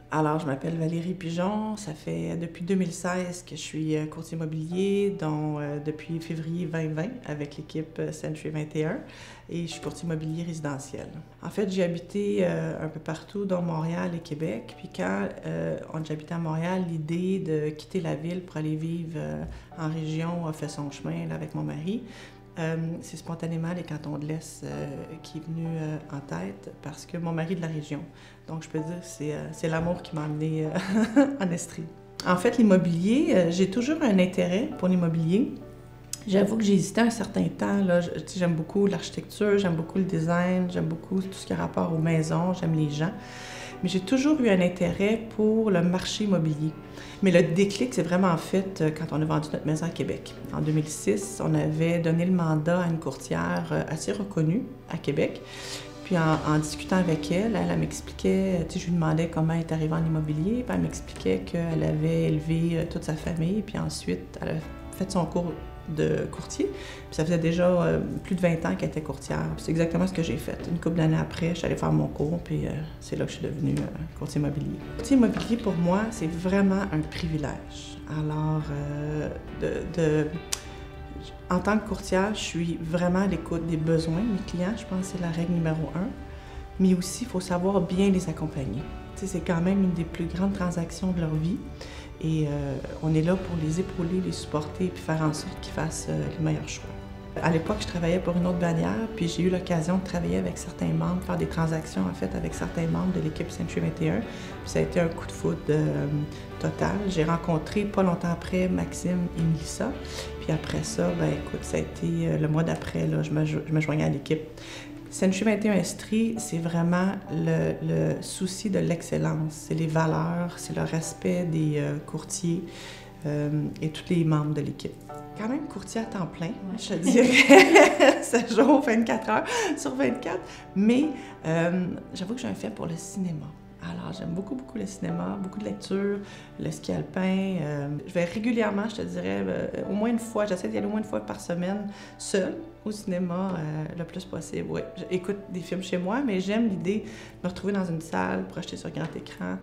Alors, je m'appelle Valérie Pigeon. Ça fait depuis 2016 que je suis courtier immobilier, dont depuis février 2020 avec l'équipe Century 21 et je suis courtier immobilier résidentiel. En fait, j'ai habité un peu partout, dont Montréal et Québec. Puis quand j'habitais à Montréal, l'idée de quitter la ville pour aller vivre en région a fait son chemin là, avec mon mari. C'est spontanément les cantons de l'Est qui est venu en tête parce que mon mari est de la région. Donc, je peux dire que c'est l'amour qui m'a amenée en Estrie. En fait, l'immobilier, j'ai toujours un intérêt pour l'immobilier. J'avoue que j'ai hésité un certain temps. J'aime beaucoup l'architecture, j'aime beaucoup le design, j'aime beaucoup tout ce qui a rapport aux maisons, j'aime les gens. Mais j'ai toujours eu un intérêt pour le marché immobilier. Mais le déclic, c'est vraiment fait quand on a vendu notre maison à Québec. En 2006, on avait donné le mandat à une courtière assez reconnue à Québec. Puis en discutant avec elle, elle m'expliquait, je lui demandais comment elle est arrivée en immobilier, puis elle m'expliquait qu'elle avait élevé toute sa famille, puis ensuite, elle a fait son cours de courtier. Puis ça faisait déjà plus de 20 ans qu'elle était courtière. C'est exactement ce que j'ai fait. Une couple d'années après, je suis allée faire mon cours, puis c'est là que je suis devenue courtier immobilier. Le courtier immobilier, pour moi, c'est vraiment un privilège. Alors, en tant que courtière, je suis vraiment à l'écoute des besoins de mes clients. Je pense que c'est la règle numéro 1. Mais aussi, il faut savoir bien les accompagner. C'est quand même une des plus grandes transactions de leur vie. Et on est là pour les épauler, les supporter, puis faire en sorte qu'ils fassent les meilleurs choix. À l'époque, je travaillais pour une autre bannière, puis j'ai eu l'occasion de travailler avec certains membres, faire des transactions en fait avec certains membres de l'équipe Century 21. Puis ça a été un coup de foudre total. J'ai rencontré pas longtemps après Maxime et Melissa. Puis après ça, ben écoute, ça a été le mois d'après, là, je me joignais à l'équipe. Century 21 Estrie, c'est vraiment le souci de l'excellence. C'est les valeurs, c'est le respect des courtiers et tous les membres de l'équipe. Quand même courtier à temps plein, je te dirais, 7 jours, 24 heures sur 24. Mais j'avoue que j'ai un fait pour le cinéma. Alors, j'aime beaucoup le cinéma, beaucoup de lecture, le ski alpin. Je vais régulièrement, je te dirais, au moins une fois, j'essaie d'y aller au moins une fois par semaine, seule, au cinéma, le plus possible. Oui, j'écoute des films chez moi, mais j'aime l'idée de me retrouver dans une salle, projeter sur grand écran.